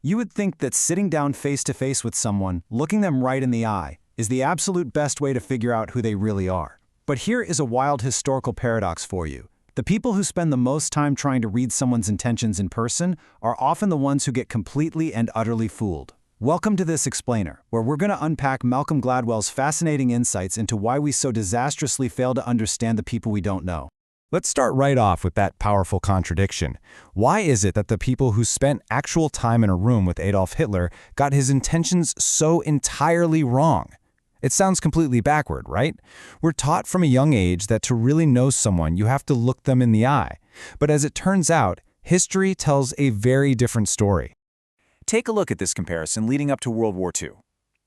You would think that sitting down face to face with someone, looking them right in the eye, is the absolute best way to figure out who they really are. But here is a wild historical paradox for you. The people who spend the most time trying to read someone's intentions in person are often the ones who get completely and utterly fooled. Welcome to this explainer, where we're going to unpack Malcolm Gladwell's fascinating insights into why we so disastrously fail to understand the people we don't know. Let's start right off with that powerful contradiction. Why is it that the people who spent actual time in a room with Adolf Hitler got his intentions so entirely wrong? It sounds completely backward, right? We're taught from a young age that to really know someone, you have to look them in the eye. But as it turns out, history tells a very different story. Take a look at this comparison leading up to World War II.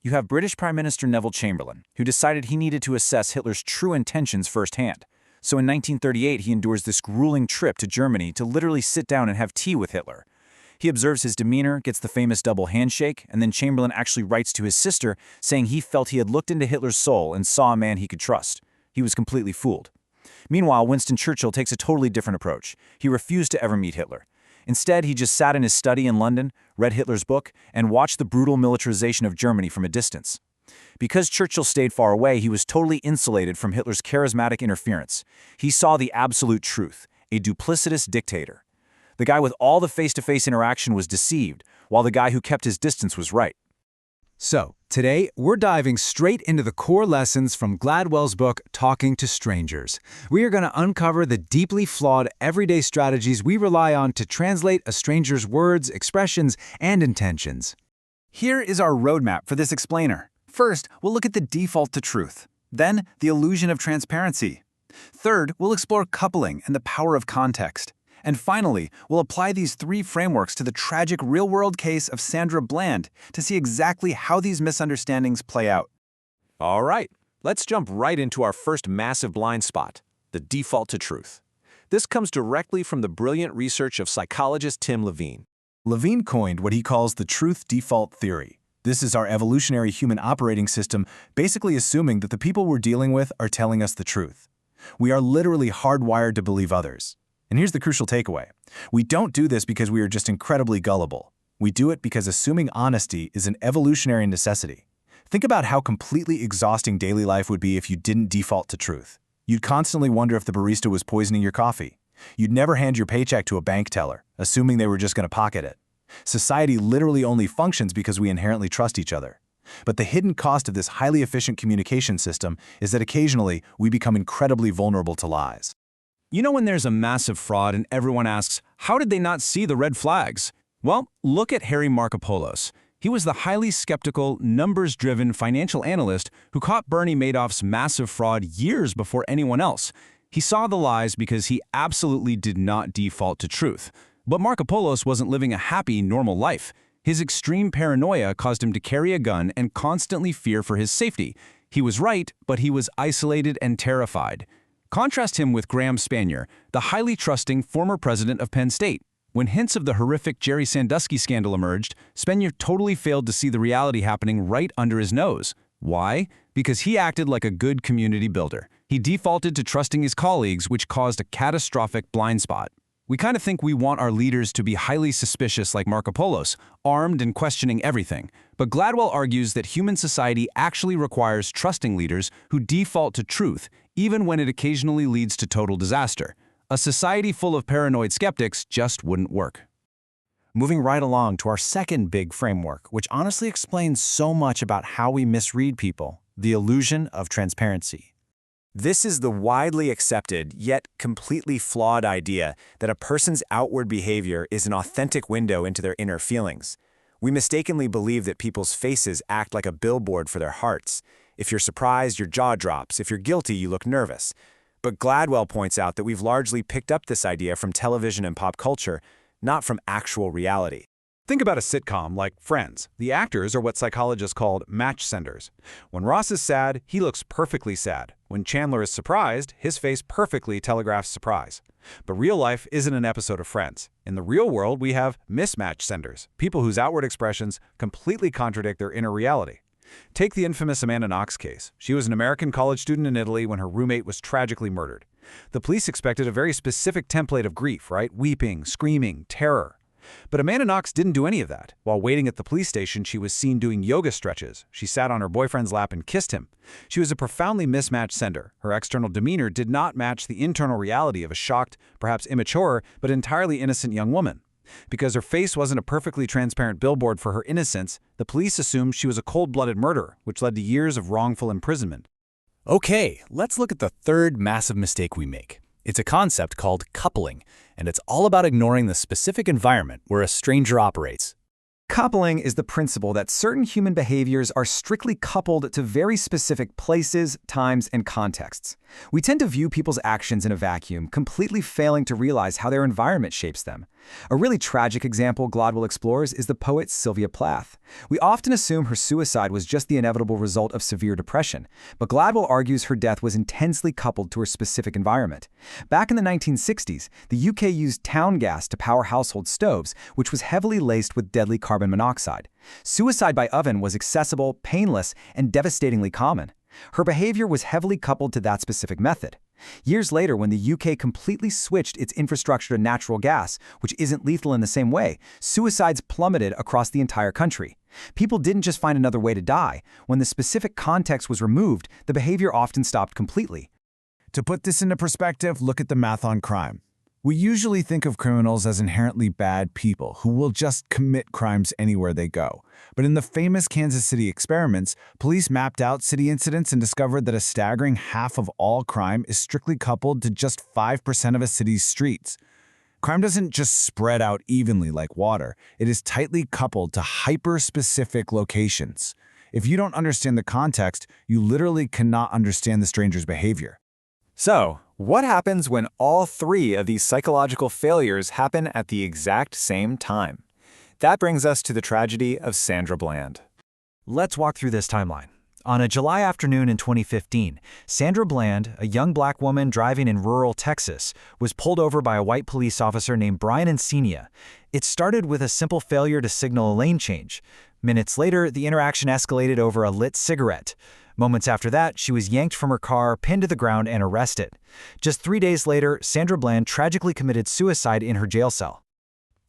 You have British Prime Minister Neville Chamberlain, who decided he needed to assess Hitler's true intentions firsthand. So in 1938, he endures this grueling trip to Germany to literally sit down and have tea with Hitler. He observes his demeanor, gets the famous double handshake, and then Chamberlain actually writes to his sister saying he felt he had looked into Hitler's soul and saw a man he could trust. He was completely fooled. Meanwhile, Winston Churchill takes a totally different approach. He refused to ever meet Hitler. Instead, he just sat in his study in London, read Hitler's book, and watched the brutal militarization of Germany from a distance. Because Churchill stayed far away, he was totally insulated from Hitler's charismatic interference. He saw the absolute truth, a duplicitous dictator. The guy with all the face-to-face interaction was deceived, while the guy who kept his distance was right. So, today, we're diving straight into the core lessons from Gladwell's book, Talking to Strangers. We are going to uncover the deeply flawed everyday strategies we rely on to translate a stranger's words, expressions, and intentions. Here is our roadmap for this explainer. First, we'll look at the default to truth. Then, the illusion of transparency. Third, we'll explore coupling and the power of context. And finally, we'll apply these three frameworks to the tragic real-world case of Sandra Bland to see exactly how these misunderstandings play out. All right, let's jump right into our first massive blind spot, the default to truth. This comes directly from the brilliant research of psychologist Tim Levine. Levine coined what he calls the truth default theory. This is our evolutionary human operating system, basically assuming that the people we're dealing with are telling us the truth. We are literally hardwired to believe others. And here's the crucial takeaway. We don't do this because we are just incredibly gullible. We do it because assuming honesty is an evolutionary necessity. Think about how completely exhausting daily life would be if you didn't default to truth. You'd constantly wonder if the barista was poisoning your coffee. You'd never hand your paycheck to a bank teller, assuming they were just going to pocket it. Society literally only functions because we inherently trust each other. But the hidden cost of this highly efficient communication system is that occasionally we become incredibly vulnerable to lies. You know when there's a massive fraud and everyone asks, how did they not see the red flags? Well, look at Harry Markopolos. He was the highly skeptical, numbers-driven financial analyst who caught Bernie Madoff's massive fraud years before anyone else. He saw the lies because he absolutely did not default to truth. But Markopolos wasn't living a happy, normal life. His extreme paranoia caused him to carry a gun and constantly fear for his safety. He was right, but he was isolated and terrified. Contrast him with Graham Spanier, the highly trusting former president of Penn State. When hints of the horrific Jerry Sandusky scandal emerged, Spanier totally failed to see the reality happening right under his nose. Why? Because he acted like a good community builder. He defaulted to trusting his colleagues, which caused a catastrophic blind spot. We kind of think we want our leaders to be highly suspicious like Markopolos, armed and questioning everything. But Gladwell argues that human society actually requires trusting leaders who default to truth, even when it occasionally leads to total disaster. A society full of paranoid skeptics just wouldn't work. Moving right along to our second big framework, which honestly explains so much about how we misread people, the illusion of transparency. This is the widely accepted, yet completely flawed idea that a person's outward behavior is an authentic window into their inner feelings. We mistakenly believe that people's faces act like a billboard for their hearts. If you're surprised, your jaw drops. If you're guilty, you look nervous. But Gladwell points out that we've largely picked up this idea from television and pop culture, not from actual reality. Think about a sitcom like Friends. The actors are what psychologists call match senders. When Ross is sad, he looks perfectly sad. When Chandler is surprised, his face perfectly telegraphs surprise. But real life isn't an episode of Friends. In the real world, we have mismatch senders, people whose outward expressions completely contradict their inner reality. Take the infamous Amanda Knox case. She was an American college student in Italy when her roommate was tragically murdered. The police expected a very specific template of grief, right? Weeping, screaming, terror. But Amanda Knox didn't do any of that. While waiting at the police station, she was seen doing yoga stretches. She sat on her boyfriend's lap and kissed him. She was a profoundly mismatched sender. Her external demeanor did not match the internal reality of a shocked, perhaps immature, but entirely innocent young woman. Because her face wasn't a perfectly transparent billboard for her innocence, the police assumed she was a cold-blooded murderer, which led to years of wrongful imprisonment. Okay, let's look at the third massive mistake we make. It's a concept called coupling, and it's all about ignoring the specific environment where a stranger operates. Coupling is the principle that certain human behaviors are strictly coupled to very specific places, times, and contexts. We tend to view people's actions in a vacuum, completely failing to realize how their environment shapes them. A really tragic example Gladwell explores is the poet Sylvia Plath. We often assume her suicide was just the inevitable result of severe depression, but Gladwell argues her death was intensely coupled to her specific environment. Back in the 1960s, the UK used town gas to power household stoves, which was heavily laced with deadly carbon monoxide. Suicide by oven was accessible, painless, and devastatingly common. Her behavior was heavily coupled to that specific method. Years later, when the UK completely switched its infrastructure to natural gas, which isn't lethal in the same way, suicides plummeted across the entire country. People didn't just find another way to die. When the specific context was removed, the behavior often stopped completely. To put this into perspective, look at the math on crime. We usually think of criminals as inherently bad people who will just commit crimes anywhere they go. But in the famous Kansas City experiments, police mapped out city incidents and discovered that a staggering half of all crime is strictly coupled to just 5% of a city's streets. Crime doesn't just spread out evenly like water. It is tightly coupled to hyper-specific locations. If you don't understand the context, you literally cannot understand the stranger's behavior. So, what happens when all three of these psychological failures happen at the exact same time? That brings us to the tragedy of Sandra Bland. Let's walk through this timeline. On a July afternoon in 2015, Sandra Bland, a young black woman driving in rural Texas, was pulled over by a white police officer named Brian Encina. It started with a simple failure to signal a lane change. Minutes later, the interaction escalated over a lit cigarette. Moments after that, she was yanked from her car, pinned to the ground, and arrested. Just 3 days later, Sandra Bland tragically committed suicide in her jail cell.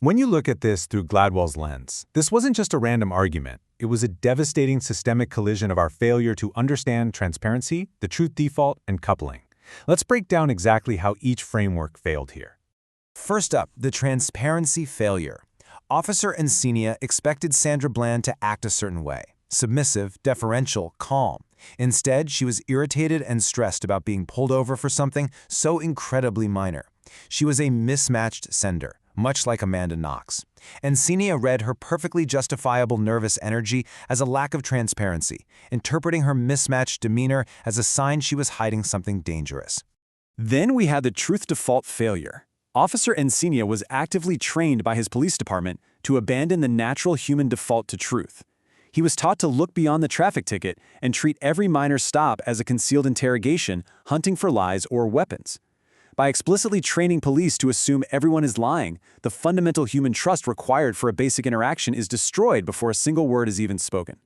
When you look at this through Gladwell's lens, this wasn't just a random argument. It was a devastating systemic collision of our failure to understand transparency, the truth default, and coupling. Let's break down exactly how each framework failed here. First up, the transparency failure. Officer Encina expected Sandra Bland to act a certain way. Submissive, deferential, calm. Instead, she was irritated and stressed about being pulled over for something so incredibly minor. She was a mismatched sender, much like Amanda Knox. Encina read her perfectly justifiable nervous energy as a lack of transparency, interpreting her mismatched demeanor as a sign she was hiding something dangerous. Then we had the truth default failure. Officer Encina was actively trained by his police department to abandon the natural human default to truth. He was taught to look beyond the traffic ticket and treat every minor stop as a concealed interrogation, hunting for lies or weapons. By explicitly training police to assume everyone is lying, the fundamental human trust required for a basic interaction is destroyed before a single word is even spoken.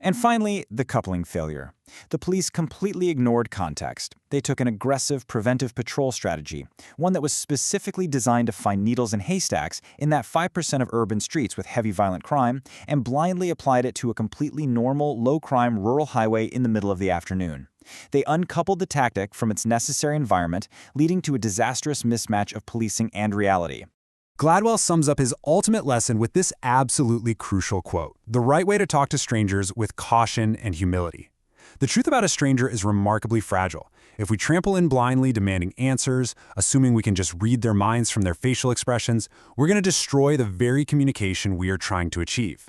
And finally, the coupling failure. The police completely ignored context. They took an aggressive preventive patrol strategy, one that was specifically designed to find needles in haystacks in that 5% of urban streets with heavy violent crime, and blindly applied it to a completely normal, low-crime rural highway in the middle of the afternoon. They uncoupled the tactic from its necessary environment, leading to a disastrous mismatch of policing and reality. Gladwell sums up his ultimate lesson with this absolutely crucial quote: "The right way to talk to strangers with caution and humility." The truth about a stranger is remarkably fragile. If we trample in blindly demanding answers, assuming we can just read their minds from their facial expressions, we're going to destroy the very communication we are trying to achieve.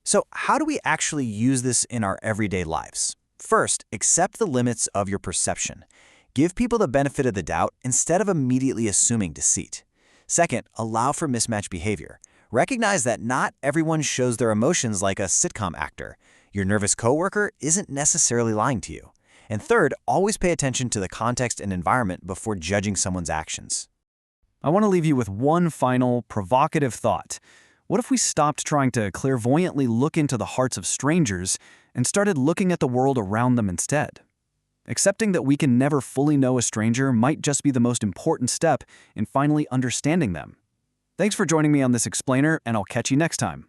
So how do we actually use this in our everyday lives? First, accept the limits of your perception. Give people the benefit of the doubt instead of immediately assuming deceit. Second, allow for mismatched behavior. Recognize that not everyone shows their emotions like a sitcom actor. Your nervous coworker isn't necessarily lying to you. And third, always pay attention to the context and environment before judging someone's actions. I want to leave you with one final, provocative thought. What if we stopped trying to clairvoyantly look into the hearts of strangers and started looking at the world around them instead? Accepting that we can never fully know a stranger might just be the most important step in finally understanding them. Thanks for joining me on this explainer, and I'll catch you next time.